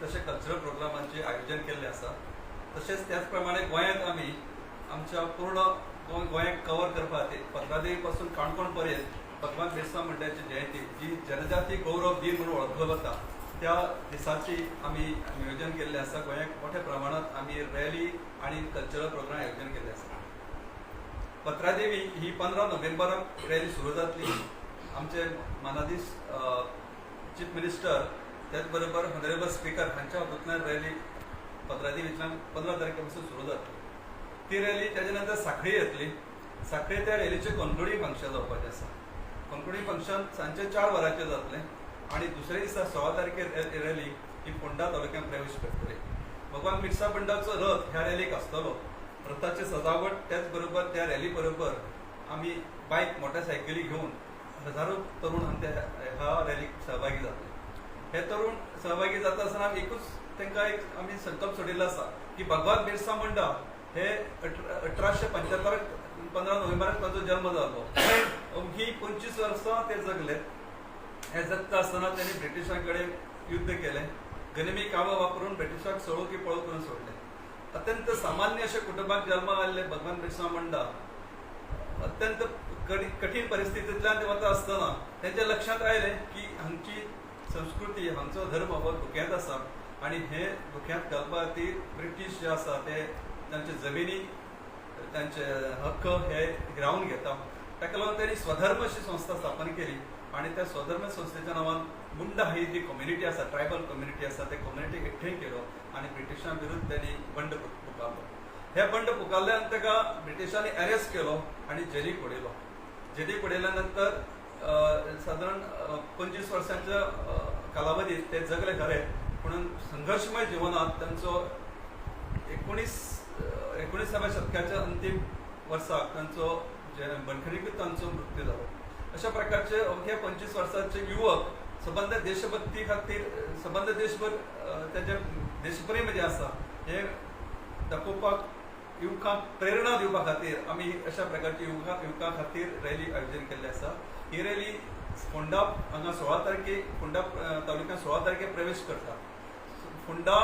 तसे कल्चरल प्रोग्रामांचे आयोजन केल्ले आसा। तशेंच त्याच प्रमाणे गोंयांत आमी आमच्या पूर्ण गोंयांक कवर करपा खातीर 15 देवी पासून काणकोण पर्यंत भगवान बिरसा मुंडाची जयंती जी जनजाती गौरव दिन म्हणून वळखलो वता त्या दिसाची आमी नियोजन केल्लें आसा। गोंयांत मोठ्या प्रमाणात आमी रॅली आनी कल्चरल प्रोग्राम आयोजन केल्ले आसा। 15 देवी ही 15 नोव्हेंबराक रॅली सुरू जातली। आमचे मानाधीश चीफ मिनिस्टर त्याच बरोबर ऑनरेबल स्पीकर हांच्या हातूंतल्यान रॅली 15 देवींतल्यान 15 तारखे पासून सुरू जातली। ती रॅली त्याच्या नंतर सांखळी येतली। सांखळी त्या रॅलीचे कन्क्लुडिंग फंक्शन जावपाचें आसा। कन्क्लुडिंग फंक्शन सांजे 4 वरांचेर जातलें आनी दुसरे दिसा 16 तारखेर रॅली ही फोंडा तालुक्यांत प्रवेश करतली। भगवान बिरसा मुंडाचो रथ ह्या रॅलीक आसतलो। रथाची सजावट त्याच बरोबर त्या रॅली बरोबर आमी बायक मोटरसायकली घेवन हजारो तरुण ह्या रॅलीक सहभागी जातले। हे तरुण सहभागी जाता आसतना एकूच तांकां एक आमी संकल्प सोडिल्लो आसा की भगवान बिरसा मुंडा हे 1875 15 नोव्हेंबराक ताचो जल्म जालो। ही 25 वर्सां ते जगले। हे जगता आसतना त्यांनी ब्रिटिशां कडेन युद्ध केलें। गनिमी कामां वापरून ब्रिटिशाक सळो की पळो करून सोडले। अत्यंत सामान्य अशा कुटुंबात जल्माक आयिल्ले भगवान बिरसा मुंडा अत्यंत कठीण परिस्थितींतल्यान वता आसतना त्यांच्या लक्षात आयलें की हांची संस्कृती हांचो धर्म हो धुक्यांत आसा आनी हे धुक्यांत घालपा खातीर ब्रिटीश जे आसा ते तांचे जमिनी तांचे हक्क हे हिरावून घेता। ताका लागून त्यांनी स्वधर्म अशी संस्था स्थापन केली आनी त्या स्वधर्म संस्थेच्या नांवान मुंडा ही जी कम्युनिटी आसा ट्रायबल कम्युनिटी आसा ते कम्युनिटीक एकठांय केलो आनी ब्रिटिशां विरुद्ध त्यांनी बंड पुकारलो। हे बंड पुकारल्यान ताका ब्रिटिशांनी अरेस्ट केलो आनी जेलीक पडयलो। जेलीक पडयल्या नंतर सादारण 25 वर्सांच्या कालावधीत ते जगले खरे पूण संघर्षमय जिवनात तांचो 19व्या शतकाच्या अंतिम वर्साक तांचो बंडखणीकूच तांचो मृत्यू जालो। अशा प्रकारचे अवघे 25 वर्सांचे युवक सबंद देशभक्ती खातीर सबंद देशभर त्याचे देशप्रेम जे आसा हे दाखोवपाक युवकांक प्रेरणा दिवपा खातीर आमी अशा प्रकारची युवकां खातीर रॅली आयोजन केल्ली आसा। ही रॅली फोंडा हांगा 16 तारखेक फोंडा तालुक्यांत 16 तारखेक प्रवेश करता। फोंडा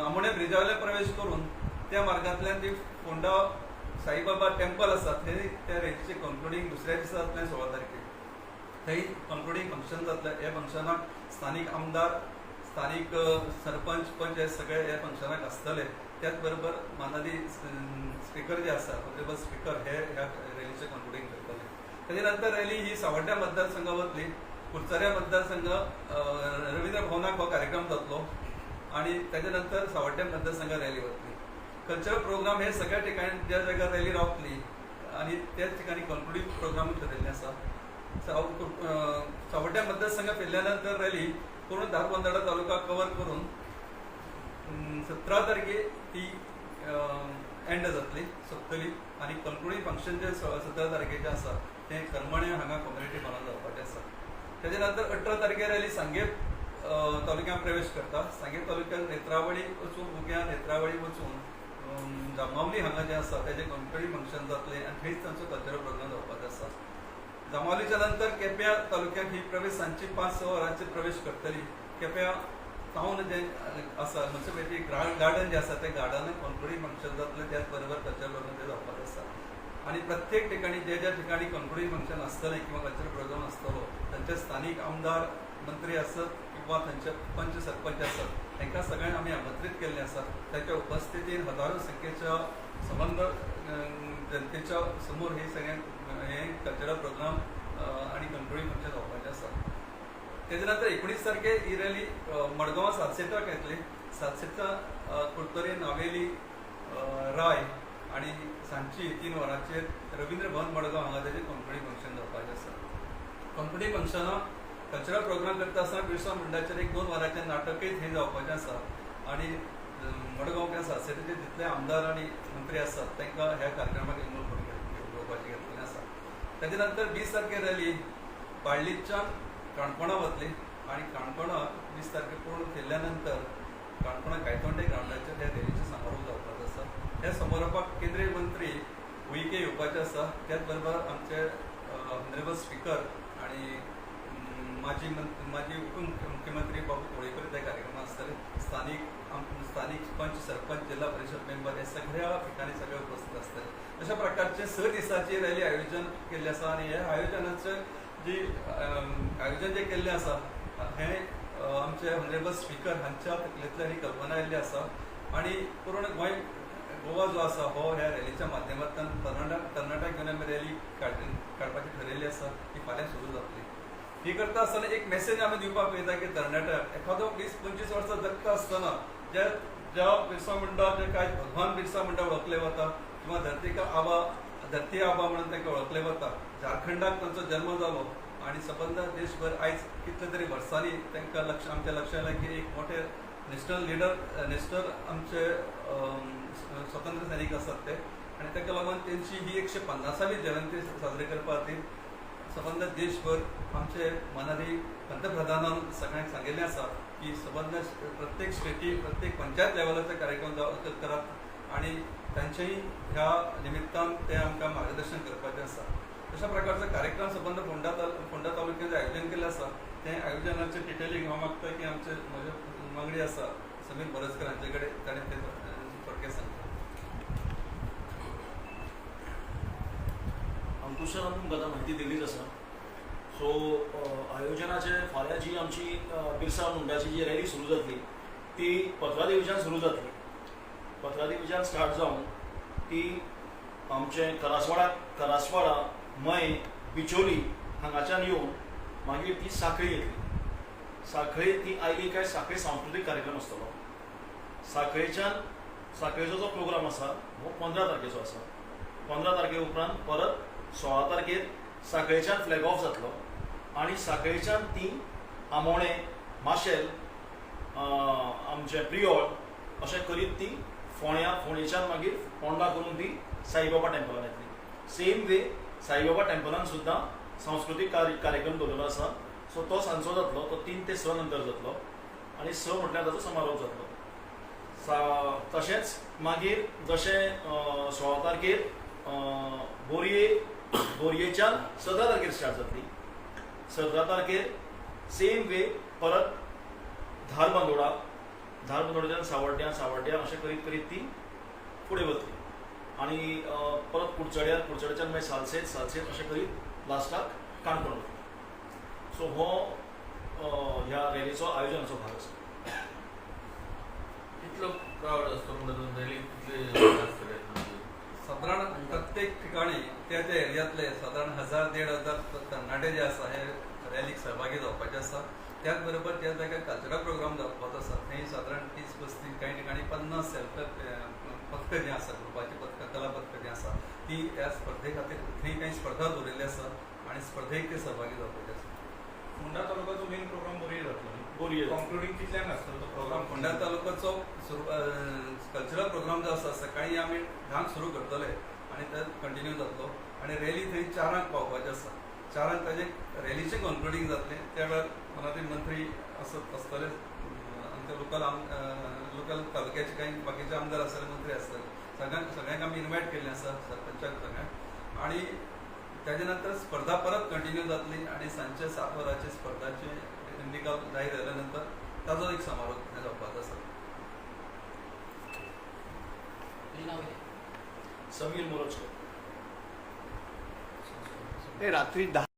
आमोणे ब्रिजा वयल्यान प्रवेश करून त्या मार्गांतल्यान ती फोंडा साईबाबा टेम्पल आसा थंय त्या रॅलीचे कन्क्लुडिंग दुसऱ्या दिसा जातलें 16 तारखेक। थंय कन्क्लुडिंग फंक्शन जातलें। हे फंक्शनाक स्थानीक आमदार स्थानीक सरपंच पंच हे सगळे हे फंक्शनाक आसतले। त्याच बरोबर मानादी स्पीकर जे आसा ऑनरेबल स्पीकर हे ह्या रॅलीचे कन्क्लुडिंग करतले। ताचे नंतर रॅली ही सावड्ड्या मतदारसंघा वतली। कुडचऱ्या मतदारसंघ रवींद्र भवनाक हो कार्यक्रम जातलो आनी ताचे नंतर सावड्ड्या मतदारसंघात रॅली वतली। कल्चरल प्रोग्राम हे सगळ्या ठिकाणी ज्या जाग्यार रॅली रावतली आनी त्याच ठिकाणी कन्क्लुडिंग प्रोग्राम ठरयल्ले आसा। सावड्ड्या मतदारसंघ फिरल्या नंतर रॅली पूर्ण धारबांदोडा तालुका कवर करून 17 तारखेक ती एंड जातली सोंपतली आनी कन्क्लुडिंग फंक्शन जे 17 तारखेचें आसा तें करमणे हांगा कम्युनिटी हॉलांत जावपाचें आसा। तेजे नंतर 18 तारखेर रॅली सांगें तालुक्यांत प्रवेश करता। सांगें तालुक्यांत नेत्रावळी वचून मुग्या नेत्रावळी वचून जांबावली हांगा जें आसा तेजें कन्क्लुडिंग फंक्शन जातलें आनी थंयच तांचो कल्चरल प्रोग्राम जावपाचो आसा। जांबावलीच्या नंतर केप्यां तालुक्यांत ही प्रवेश सांजची 5-6 वरांचेर प्रवेश करतली। केप्यां टावन जें आसा म्युनिसिपालिटी गार्डन जें आसा तें गार्डनांत कन्क्लुडिंग फंक्शन जातलें त्याच बरोबर कल्चरल प्रोग्राम ते जावपाचो आसा। आनी प्रत्येक ठिकाणी ज्या ठिकाणी कन्क्लुडिंग फंक्शन आसतलें किंवा कल्चरल प्रोग्राम आसतलो तांचे स्थानीक आमदार मंत्री आसत किंवा तांचे पंच सरपंच आसत तांकां सगळ्यांक आमी आमंत्रीत केल्लें आसा। ताच्या उपस्थितीन हजारो संख्येच्या संबंध जनतेच्या समोर हे सगळें हे कल्चरल प्रोग्राम आनी कन्क्लुडिंग फंक्शन जावपाचें आसा। तेजे नंतर 19 तारखेर ही रॅली मडगांवां सातसेटाक येतली। सातसेटा कुडतरी नावेली राय आनी सांजची 3 वरांचेर रवींद्र भवन मडगांव हांगा तेजें कन्क्लुडिंग फंक्शन जावपाचें आसा। कन्क्लुडिंग फंक्शनाक कल्चरल प्रोग्राम करता आसतना बिरसा मुंडाचेर 1-2 वरांचें नाटकूय थंय जावपाचें आसा आनी मडगांव सातसेटाचे जितले आमदार आनी मंत्री आसात तांकां ह्या कार्यक्रमाक इन्वॉल्व घेवपाचें घेतलेलें आसा। तेजे नंतर 20 तारखेर रॅली बाळ्ळीच्यान काणकोणा वतली आनी काणकोणा 20 तारखेर पूर्ण केल्ल्या नंतर काणकोणा गायतोंडे ग्रावंडाचेर ह्या रॅलीचो समारोप जावपाचो आसा। ह्या समारोपाक केंद्रीय मंत्री उईके येवपाचे आसा। त्याच बरोबर आमचे ऑनरेबल स्पीकर आनी माजी उपमुख्यमंत्री बाबू कोळेकर त्या कार्यक्रमात असतले, स्थानिक पंच, सरपंच, जिल्हा परिषद मेंबर हे सगळ्या ठिकाणी सगळे उपस्थित असतले. अशा प्रकारचे 6 दिसाची रॅली आयोजन केल्ले आसा आणि ह्या आयोजनाचं आयोजन जे केल्लें आसा हे आमचे ऑनरेबल स्पीकर हांच्या तकलेंतल्यान ही कल्पना आयिल्ली आसा आणि पूर्ण गोवा जो आसा हो ह्या रॅलीच्या माध्यमांतल्यान कर्नाटक युनियन रॅली काडपाची ठरयिल्ली आसा, ती फाल्यां सुरू जातली. ही करता आसतना एक मेसेज आमी दिवपाक पळयता की कर्नाटक एखादो 20-25 वर्सां जगता आसतना ज्या बिरसा मुंडा जे काय भगवान बिरसा मुंडा वळखले वता किंवा धरती आबा म्हणून तांकां वळखले वता, झारखंडाक तांचो जन्म जालो आणि सबंद देशभर आयज कितले तरी वर्सांनी तांकां आमच्या लक्षात आयलें की एक मोठे नॅशनल आमचे स्वतंत्र सैनीक आसात ते, आणि ताका लागून तेंची ही 150वी जयंती साजरी करपा खातीर सबंद देशभर आमचे मनारी पंतप्रधानान सगळ्यांक सांगिल्लें आसा की सबंद प्रत्येक स्टेटी, प्रत्येक पंचायत लेवलाचे कार्यक्रम करात आणि तांचेय ह्या निमित्तान ते आमकां मार्गदर्शन करपाचें आसा. अशा प्रकारचे कार्यक्रम सबंद फोंडा तालुक्यात आयोजन केल्लें आसा. ते आयोजनाचे डिटेलिंग हांव मागता की आमचे म्हजे वांगडी आसा समीर बोरजकर हांचे कडेन, ताणें ते थोडक्यात सांगता. अंकुशान तुमकां आतां म्हायती दिल्लीच आसा. सो आयोजनाचे फाल्यां जी आमची बिरसा मुंडाची जी रॅली सुरू जातली ती पत्रादेवीच्यान सुरू जातली. पत्रादेवीच्यान स्टार्ट जावन ती आमचे करासवाडा, मय, बिचोली हांगाच्यान येवन मागीर ती सांखळी येतली. सांखळी ती आयली काय सांखळी सांस्कृतीक कार्यक्रम आसतलो. सांखळेचो जो प्रोग्राम आसा हो 15 तारखेचो आसा. 15 तारखे उपरांत परत 16 तारखेर सांखळेच्यान फ्लॅग ऑफ जातलो आणि सांखळेच्यान ती आमोणे, माशेल, आमचे प्रियोळ अशें करीत ती फोंडेच्यान मागीर पोंडा करून ती साईबाबा टेंपलान येतली. सेम वे साईबाबा टेंपलान सुद्दां सांस्कृतीक कार्यक्रम दवरलेलो आसा. सो तो सांजचो जातलो, तो 3 ते 6 नंतर जातलो आणि 6 म्हटल्यार ताचो समारोप जातलो. तशेंच मागीर जशें 16 तारखेर बोरयेच्यान 17 तारखेर स्टार्ट जातली. 17 तारखेर सेम वे परत धारबांदोड्याच्यान सावड्ड्या अशें करीत ती फुडें वतली आणि परत कुडचड्याच्यान मागीर सालसेत अशें करीत लास्टाक काणकोण वतली. सो हो ह्या रॅलीचो आयोजनाचो भाग आसा. कितलो क्राउड असतो म्हणून रॅली कितले साधारण प्रत्येक ठिकाणी त्या एरियातले साधारण 1000-1500 तरणाटे जे आसा हे रॅलीक सहभागी जावपाचे आसा. त्याच बरोबर त्या जाग्यार कल्चरल प्रोग्राम जावपाचो आसा. थंय साधारण 30-35 काही ठिकाणी 50 पथकां जी आसा, ग्रुपाची पथकां, कला पथकां जी आसा ती ह्या स्पर्धे खातीर थंय काही स्पर्धा दवरिल्ली आसा आणि स्पर्धेक ते सहभागी जावपाचे आसा. फोंडा तालुक्याचो मेन प्रोग्राम बोरये जातलो. बोरये कॉन्क्लुडिंग कितल्याक आसतलो तो प्रोग्राम? फोंडा तालुक्याचो कल्चरल प्रोग्राम जो आसा सकाळी आमी 10 सुरू करतले आणि तो कंटिन्यू जातलो आणि रॅली थंय 4 पावपाचें आसा. 4 ताजे रॅलीचें कॉन्क्लुडिंग जातलें. त्या वेळार मनातील मंत्री आसतले, आमचे लोकल तालुक्याचे काही बाकीचे आमदार आसतले, मंत्री आसतले, सगळ्यांक आमी इन्वायट केल्लें आसा, सरपंचाक सगळ्यांक. आणि त्याच्या नंतर स्पर्धा परत कंटिन्यू जातली आणि सांजचे 7 वरांचे स्पर्धाचे निकाल जाहीर झाल्यानंतर ताजो एक समारोप जावपाचो आसा. समीर मोरजकर. रात्री 10